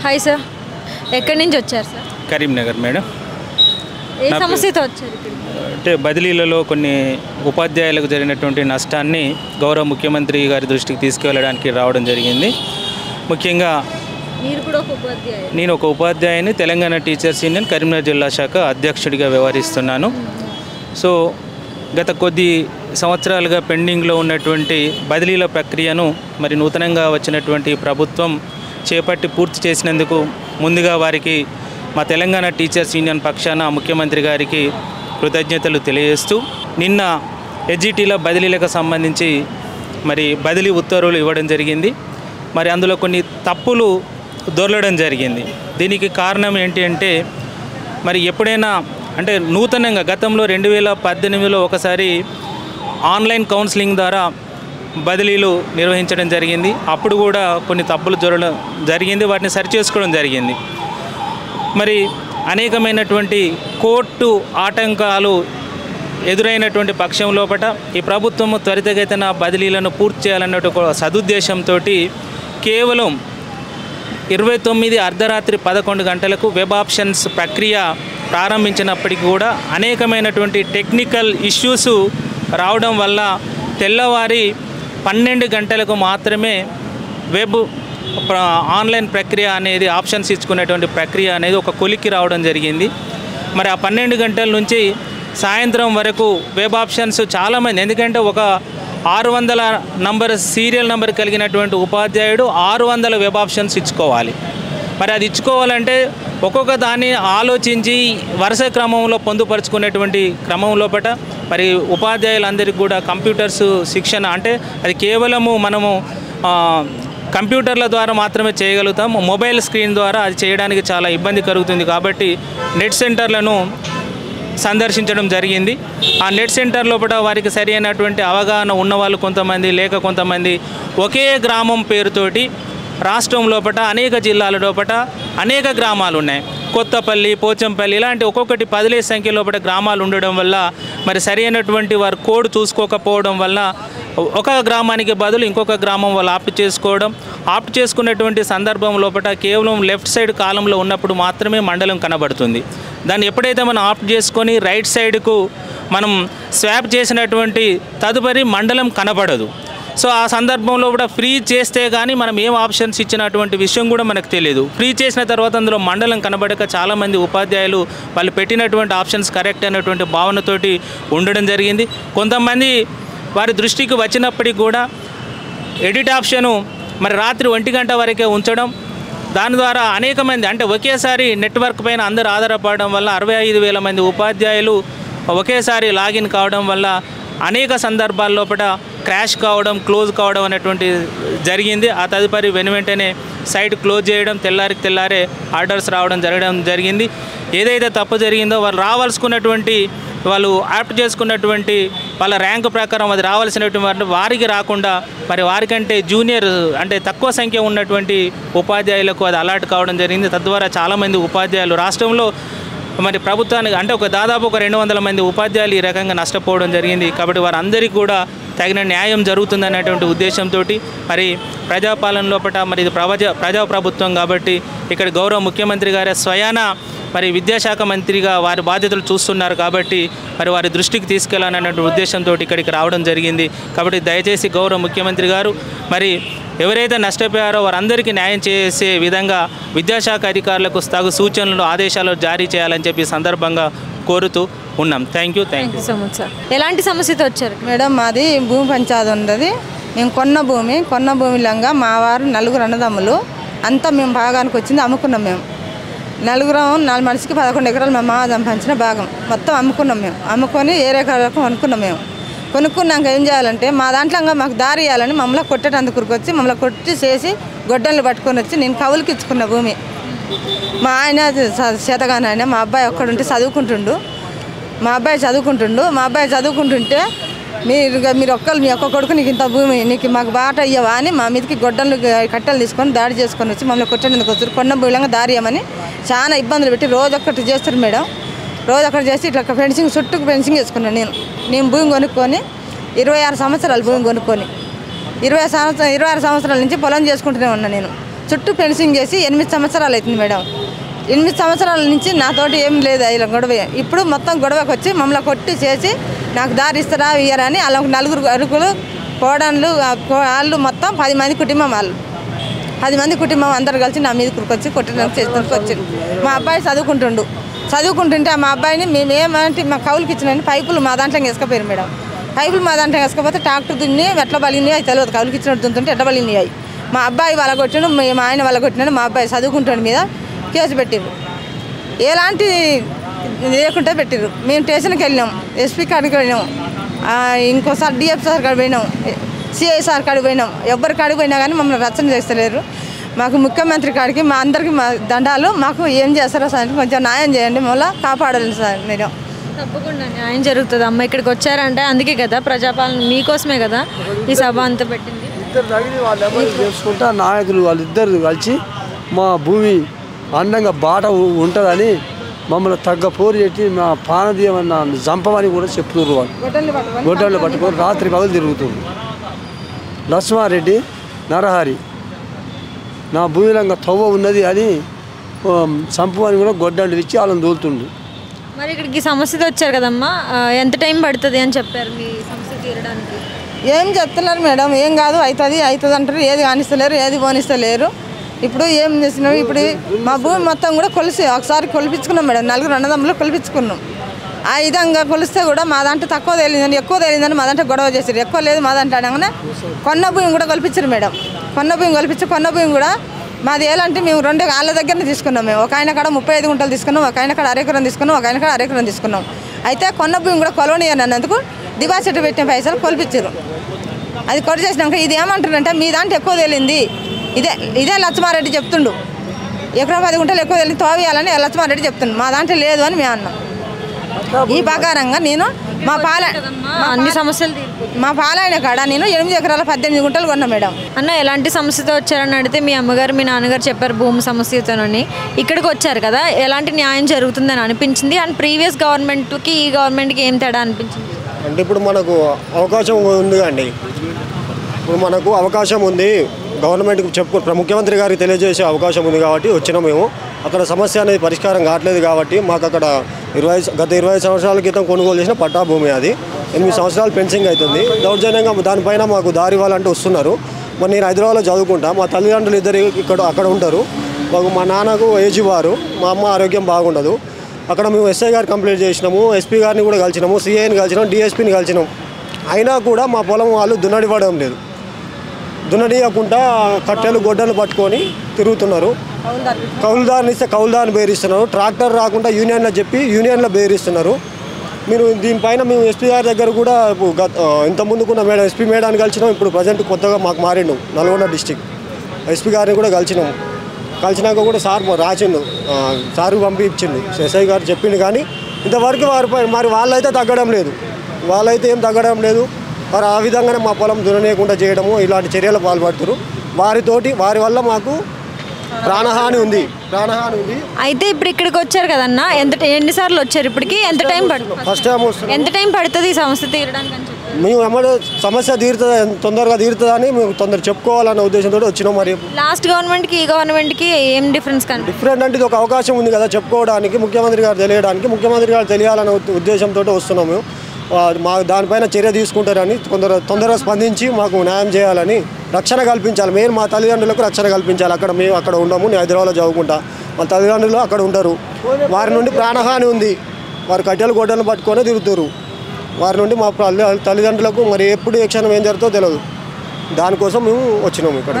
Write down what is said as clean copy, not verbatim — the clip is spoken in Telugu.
హాయ్ సార్, ఎక్కడి నుంచి వచ్చారు సార్? కరీంనగర్ మేడం. ఏ సమస్యతో వచ్చారు? అంటే బదిలీలలో కొన్ని ఉపాధ్యాయులకు జరిగినటువంటి నష్టాన్ని గౌరవ ముఖ్యమంత్రి గారి దృష్టికి తీసుకువెళ్ళడానికి రావడం జరిగింది. ముఖ్యంగా నేను ఒక ఉపాధ్యాయుని, తెలంగాణ టీచర్స్ యూనియన్ కరీంనగర్ జిల్లా శాఖ అధ్యక్షుడిగా వ్యవహరిస్తున్నాను. సో గత కొద్ది సంవత్సరాలుగా పెండింగ్లో ఉన్నటువంటి బదిలీల ప్రక్రియను మరి నూతనంగా వచ్చినటువంటి ప్రభుత్వం చేపట్టి పూర్తి చేసినందుకు ముందుగా వారికి మా తెలంగాణ టీచర్స్ యూనియన్ పక్షాన ముఖ్యమంత్రి గారికి కృతజ్ఞతలు తెలియజేస్తూ, నిన్న ఎస్జిటిల బదిలీలకు సంబంధించి మరి బదిలీ ఉత్తర్వులు ఇవ్వడం జరిగింది. మరి అందులో కొన్ని తప్పులు దొరలడం జరిగింది. దీనికి కారణం ఏంటి అంటే, మరి ఎప్పుడైనా అంటే నూతనంగా గతంలో 2018లో ఒకసారి ఆన్లైన్ కౌన్సిలింగ్ ద్వారా బదిలీలు నిర్వహించడం జరిగింది. అప్పుడు కూడా కొన్ని తప్పులు జరిగింది, వాటిని సరిచేసుకోవడం జరిగింది. మరి అనేకమైనటువంటి కోర్టు ఆటంకాలు ఎదురైనటువంటి పక్షం లోపల ఈ ప్రభుత్వం త్వరితగతిన బదిలీలను పూర్తి చేయాలన్నట్టు ఒక సదుద్దేశంతో కేవలం 29 అర్ధరాత్రి 11 గంటలకు వెబ్ ఆప్షన్స్ ప్రక్రియ ప్రారంభించినప్పటికీ కూడా అనేకమైనటువంటి టెక్నికల్ ఇష్యూస్ రావడం వల్ల తెల్లవారి 12 గంటలకు మాత్రమే వెబ్ ఆన్లైన్ ప్రక్రియ అనేది ఆప్షన్స్ ఇచ్చుకునేటువంటి ప్రక్రియ అనేది ఒక కొలిక్కి రావడం జరిగింది. మరి ఆ 12 గంటల నుంచి సాయంత్రం వరకు వెబ్ ఆప్షన్స్ చాలామంది, ఎందుకంటే ఒక 600 నంబర్ సీరియల్ నెంబర్ కలిగినటువంటి ఉపాధ్యాయుడు 600 వెబ్ ఆప్షన్స్ ఇచ్చుకోవాలి. మరి అది ఇచ్చుకోవాలంటే ఒక్కొక్క దాన్ని ఆలోచించి వరుస క్రమంలో పొందుపరుచుకునేటువంటి క్రమం లోపల మరి ఉపాధ్యాయులందరికీ కూడా కంప్యూటర్స్ శిక్షణ, అంటే అది కేవలము మనము కంప్యూటర్ల ద్వారా మాత్రమే చేయగలుగుతాం. మొబైల్ స్క్రీన్ ద్వారా అది చేయడానికి చాలా ఇబ్బంది కలుగుతుంది. కాబట్టి నెట్ సెంటర్లను సందర్శించడం జరిగింది. ఆ నెట్ సెంటర్ లోపల వారికి సరి అయినటువంటి అవగాహన ఉన్నవాళ్ళు కొంతమంది, లేక కొంతమంది ఒకే గ్రామం పేరుతోటి రాష్ట్రం లోపల అనేక జిల్లాల లోపల అనేక గ్రామాలు ఉన్నాయి. కొత్తపల్లి, పోచంపల్లి ఇలాంటి ఒక్కొక్కటి 10 సంఖ్య లోపల గ్రామాలు ఉండడం వల్ల మరి సరి అయినటువంటి వారు కోడ్ చూసుకోకపోవడం వల్ల ఒక గ్రామానికి బదులు ఇంకొక గ్రామం వాళ్ళు ఆప్ట్ చేసుకున్నటువంటి సందర్భం లోపల కేవలం లెఫ్ట్ సైడ్ కాలంలో ఉన్నప్పుడు మాత్రమే మండలం కనబడుతుంది. దాన్ని ఎప్పుడైతే మనం ఆప్ట్ చేసుకొని రైట్ సైడ్కు మనం స్వాప్ చేసినటువంటి తదుపరి మండలం కనబడదు. సో ఆ సందర్భంలో కూడా ఫ్రీ చేస్తే కానీ మనం ఏం ఆప్షన్స్ ఇచ్చినటువంటి విషయం కూడా మనకు తెలియదు. ఫ్రీ చేసిన తర్వాత అందులో మండలం కనబడక చాలామంది ఉపాధ్యాయులు వాళ్ళు పెట్టినటువంటి ఆప్షన్స్ కరెక్ట్ అయినటువంటి భావనతోటి ఉండడం జరిగింది. కొంతమంది వారి దృష్టికి వచ్చినప్పటికీ కూడా ఎడిట్ ఆప్షను మరి రాత్రి 1 గంట వరకే ఉంచడం, దాని ద్వారా అనేక మంది అంటే ఒకేసారి నెట్వర్క్ పైన అందరూ ఆధారపడడం వల్ల 65,000 మంది ఉపాధ్యాయులు ఒకేసారి లాగిన్ కావడం వల్ల అనేక సందర్భాల లోపల క్రాష్ కావడం, క్లోజ్ కావడం అనేటువంటి జరిగింది. ఆ తదుపరి వెంటనే సైట్ క్లోజ్ చేయడం, తెల్లారే ఆర్డర్స్ రావడం జరిగింది. ఏదైతే తప్పు జరిగిందో వాళ్ళు యాప్ట్ చేసుకున్నటువంటి వాళ్ళ ర్యాంక్ ప్రకారం అది రావాల్సినటువంటి వారికి రాకుండా మరి వారికంటే జూనియర్ అంటే తక్కువ సంఖ్య ఉన్నటువంటి ఉపాధ్యాయులకు అది అలర్ట్ కావడం జరిగింది. తద్వారా చాలామంది ఉపాధ్యాయులు రాష్ట్రంలో మరి ప్రభుత్వానికి అంటే దాదాపు 200 మంది ఉపాధ్యాయులు ఈ రకంగా నష్టపోవడం జరిగింది. కాబట్టి వారందరికీ కూడా తగిన న్యాయం జరుగుతుందనేటువంటి ఉద్దేశంతో మరి ప్రజాపాలన లోపల మరి ఇది ప్రజాప్రభుత్వం కాబట్టి ఇక్కడ గౌరవ ముఖ్యమంత్రి గారి స్వయాన మరి విద్యాశాఖ మంత్రిగా వారి బాధ్యతలు చూస్తున్నారు కాబట్టి మరి వారి దృష్టికి తీసుకెళ్లాలనే ఉద్దేశంతో ఇక్కడికి రావడం జరిగింది. కాబట్టి దయచేసి గౌరవ ముఖ్యమంత్రి గారు మరి ఎవరైతే నష్టపోయారో వారందరికీ న్యాయం చేసే విధంగా విద్యాశాఖ అధికారులకు తగు సూచనలు, ఆదేశాలు జారీ చేయాలని చెప్పి సందర్భంగా కోరుతూ ఉన్నాం. Thank you so much sir. ఎలాంటి సమస్యతో వచ్చారు మేడం? మాది భూమి పంచాయతీ ఉన్నది. మేము కొన్న భూమిలంగా మా వారు 4 అన్నదమ్ములు అంతా మేము భాగానికి వచ్చింది అమ్ముకున్నాం. మేము 4 మనిషికి 11 ఎకరాలు మా మామ సంపాదించిన భాగం మొత్తం అమ్ముకున్నాం. మేము అమ్ముకొని ఏరే కాలకు కొనుక్కున్నాం. మేము కొనుక్కున్నాక ఏం చేయాలంటే మా దాంట్లో మాకు దారి ఇవ్వాలని మమ్మల్ని కొట్టేటందుకు వచ్చి మమ్మల్ని కొట్టి చేసి గొడ్డలు పట్టుకొని వచ్చి నేను కవులకి ఇచ్చుకున్న భూమి. మా ఆయన చేతగాని ఆయన మా అబ్బాయి ఒక్కడుంటే చదువుకుంటుండు. మా అబ్బాయి చదువుకుంటుంటే మీరు ఒక్కరు మీ ఒక్క కొడుకు నీకు ఇంత భూమి నీకు మాకు బాట ఇవ్వవా అని మా మీదకి గొడ్డలు కట్టెలు తీసుకొని దాడి చేసుకొని వచ్చి మమ్మల్ని కొట్టేందుకు వచ్చారు. కొన్న భూమిలంగా దారి ఇవ్వమని చాలా ఇబ్బందులు పెట్టి రోజు ఒక్కటి చేస్తారు మేడం. రోజు అక్కడ చేసి ఇట్లా ఫెన్సింగ్ చుట్టూ ఫెన్సింగ్ వేసుకున్నాను. నేను భూమి కొనుక్కొని 26 సంవత్సరాలు భూమి కొనుక్కొని 26 సంవత్సరాల నుంచి పొలం చేసుకుంటూనే ఉన్నా. నేను చుట్టూ ఫెన్సింగ్ చేసి 8 సంవత్సరాలు అవుతుంది మేడం. 8 సంవత్సరాల నుంచి నాతోటి ఏం లేదు ఇలా గొడవ. ఇప్పుడు మొత్తం గొడవకి వచ్చి మమ్మల్ని కొట్టి చేసి నాకు దారి ఇస్తారా ఇయ్యరని అలా 4 అరుకులు కోడన్లు వాళ్ళు మొత్తం 10 మంది కుటుంబం, వాళ్ళు 10 మంది కుటుంబం అందరు కలిసి నా మీద కురికొచ్చి కొట్టడానికి చేస్తానికి వచ్చిండు. మా అబ్బాయి చదువుకుంటుంటే మా అబ్బాయిని మేము ఏమంటే మా కౌలుకి ఇచ్చినని పైపులు మా దాంట్లో వేసుకపోయారు మేడం. పైపులు మా దాంట్లో వేసుకపోతే ట్రాక్టర్ దున్ని ఎట్లా బలిని అవి తెలియదు. కౌలుకి ఇచ్చినట్టు దున్తుంటే ఎట్లా బలిని అవి మా అబ్బాయి వాళ్ళ కొట్టినాడు, మా ఆయన వాళ్ళ కొట్టినాడు. మా అబ్బాయి చదువుకుంటాడు మీద కేసు పెట్టిర్రు, ఎలాంటి లేకుండా పెట్టిర్రు. మేము స్టేషన్కి వెళ్ళినాం, ఎస్పీ కాడికి వెళ్ళినాం, ఇంకోసారి డిఎఫ్ సార్ కాడికి పోయినాం, సిఐ సార్ కాడికి పోయినాం. ఎవరి కాడికి పోయినా కానీ మమ్మల్ని రచన చేస్తలేరు. మాకు ముఖ్యమంత్రి కాడికి మా అందరికీ మా దండాలు. మాకు ఏం చేస్తారో సార్ కొంచెం న్యాయం చేయండి, మళ్ళీ కాపాడాలి సార్ మీరు. తప్పకుండా న్యాయం జరుగుతుంది అమ్మ. ఇక్కడికి వచ్చారంటే అందుకే కదా ప్రజాపాలన మీకోసమే కదా ఈ సభ అంతా పెట్టింది. చేసుకుంటా నాయకులు వాళ్ళిద్దరు కలిసి మా భూమి అందంగా బాట ఉంటుందని మమ్మల్ని తగ్గ పోరు పెట్టి మా పానదీయమన్న జంపమని కూడా చెప్తున్నారు. వాళ్ళు గొడ్డళ్ళు పట్టుకొని రాత్రి పగలు తిరుగుతున్నారు. లక్ష్మారెడ్డి నరహరి నా భూమిలంగా తవ్వ ఉన్నది అని చంపమని కూడా గొడ్డళ్ళు ఇచ్చి వాళ్ళని దూలుతుండు. మరి ఇక్కడికి సమస్యతో వచ్చారు కదమ్మా, ఎంత టైం పడుతుంది అని చెప్పారు మీ సమస్య తీరడానికి? ఏం చెప్తున్నారు మేడం, ఏం కాదు అవుతుంది అంటారు. ఏది కానిస్తలేరు, ఏది పోనిస్తలేరు. ఇప్పుడు ఏం చేసినాం, ఇప్పుడు మా భూమి మొత్తం కూడా కొలిసి ఒకసారి కొలిపించుకున్నాం మేడం. 4 అన్నదమ్ములు కొలిపించుకున్నాం. ఆ విధంగా కొలిస్తే కూడా మా దాంట్లో తక్కువ తేలిందని ఎక్కువ తేలిందని మా దాంట్లో గొడవ చేశారు. ఎక్కువ లేదు మా దాంట్లో అనగానే కొన్న భూమి కూడా కొలిపించారు మేడం. కొన్న భూమి కూడా మాది ఏలంటే మేము 2 వాళ్ళ దగ్గరనే తీసుకున్నాం. మేము ఒక ఆయన కాడ 35 గుంటలు తీసుకున్నాం, ఒక ఆయన కాడ అరెకరం తీసుకున్నాం, ఒక ఆయన కాడ అరెకరం తీసుకున్నాం. అయితే కొన్న భూమి కూడా కొలవని అన్నందుకు డిపాజిట్ పెట్టిన పైసలు కొలిపించారు. అది కొట్టి చేసినాక ఇది ఏమంటారంటే మీ దాంట్లో ఎక్కువ తేలింది, ఇదే లక్ష్మారెడ్డి చెప్తుండు. ఎకరం 10 గుంటలు ఎక్కువ తేలింది తోవేయాలని లక్ష్మారెడ్డి చెప్తుండు. మా దాంట్లో లేదు అని మేము అన్నాం. ఈ ప్రకారంగా నేను అన్ని సమస్యలు మా పాలైన కాడ నేను 8 ఎకరాల 18 గుంటలు కొన్నా మేడం. అన్న ఎలాంటి సమస్యతో వచ్చారని అడిగితే మీ అమ్మగారు మీ నాన్నగారు చెప్పారు భూమి సమస్యతోనని. ఇక్కడికి వచ్చారు కదా, ఎలాంటి న్యాయం జరుగుతుందని అనిపించింది? అండ్ ప్రీవియస్ గవర్నమెంట్కి ఈ గవర్నమెంట్కి ఏం తేడా అనిపించింది? అంటే ఇప్పుడు మనకు అవకాశం ఉంది అండి. ఇప్పుడు మనకు అవకాశం ఉంది, గవర్నమెంట్కి ముఖ్యమంత్రి గారికి తెలియజేసే అవకాశం ఉంది కాబట్టి వచ్చినాం మేము. అక్కడ సమస్య అనేది పరిష్కారం కావట్లేదు కాబట్టి మాకు అక్కడ గత 20 సంవత్సరాల క్రితం కొనుగోలు చేసిన పట్టా భూమి, అది 8 సంవత్సరాలు పెన్సింగ్ అవుతుంది. దౌర్జన్యంగా దానిపైన మాకు దారి ఇవ్వాలంటే వస్తున్నారు. మరి నేను హైదరాబాద్లో చదువుకుంటా, మా తల్లిదండ్రులు ఇద్దరు అక్కడ ఉంటారు. మా నాన్నకు ఏజీ వారు, మా అమ్మ ఆరోగ్యం బాగుండదు. అక్కడ మేము ఎస్ఐ గారు కంప్లైంట్ చేసినాము, ఎస్పీ గారిని కూడా కలిసినాము, సిఐని కలిసినాము, డిఎస్పీని కలిసినాం. అయినా కూడా మా పొలం వాళ్ళు దున్నడివ్వడం లేదు. దున్నడియకుండా కట్టెలు గొడ్డలు పట్టుకొని తిరుగుతున్నారు. కౌలుదారుని ఇస్తే కౌలుదారుని బెదిరిస్తున్నారు. ట్రాక్టర్ రాకుండా యూనియన్లో బెదిరిస్తున్నారు. మీరు దీనిపైన మేము ఎస్పీ గారి దగ్గర కూడా ఇంతకుముందుకున్న మేడం ఎస్పీ మేడాన్ని కలిసినాం. ఇప్పుడు ప్రజెంట్ కొత్తగా మాకు మారిండు నల్గొండ డిస్టిక్ ఎస్పీ గారిని కూడా కలిసినాక కూడా సార్ రాసిండు, సార్ పంపించిండు, ఎస్ఐ గారు చెప్పిండు. కానీ ఇంతవరకు మరి వాళ్ళైతే తగ్గడం లేదు, మరి ఆ విధంగానే మా పొలం దున్ననీయకుండా చేయడము ఇలాంటి చర్యలు పాల్పడుతున్నారు. వారి వల్ల మాకు ప్రాణహాని ఉంది. అయితే ఇప్పుడు ఇక్కడికి వచ్చారు కదన్నా, ఎన్నిసార్లు వచ్చారు ఇప్పటికి? ఎంత టైం పడుతుంది? ఫస్ట్ టైం వస్తుంది. ఎంత టైం పడుతుంది ఈ సమస్య తీరడానికి? మేము సమస్య తొందరగా తీరుతుందని మేము తొందరగా చెప్పుకోవాలన్న ఉద్దేశంతో వచ్చినాం. మరి లాస్ట్ గవర్నమెంట్కి ఈ గవర్నమెంట్కి ఏం డిఫరెంట్ అంటే ఇది ఒక అవకాశం ఉంది కదా చెప్పుకోవడానికి, ముఖ్యమంత్రి గారు తెలియాలన్న ఉద్దేశంతో వస్తున్నాము. దానిపైన చర్య తీసుకుంటారని తొందరగా స్పందించి మాకు న్యాయం చేయాలని, రక్షణ కల్పించాలి. మెయిన్ మా తల్లిదండ్రులకు రక్షణ కల్పించాలి. మేము అక్కడ ఉండము, నేను హైదరాబాద్లో చదువుకుంటా, మా తల్లిదండ్రులు అక్కడ ఉంటారు. వారి నుండి ప్రాణహాని ఉంది. వారు కట్టెలు గొడ్డలు పట్టుకొని తిరుగుతారు. వారి నుండి మా తల్లిదండ్రులకు మరి ఎప్పుడు ఏ క్షణం ఏం జరుగుతుందో తెలియదు. దానికోసం మేము వచ్చినాము ఇక్కడ.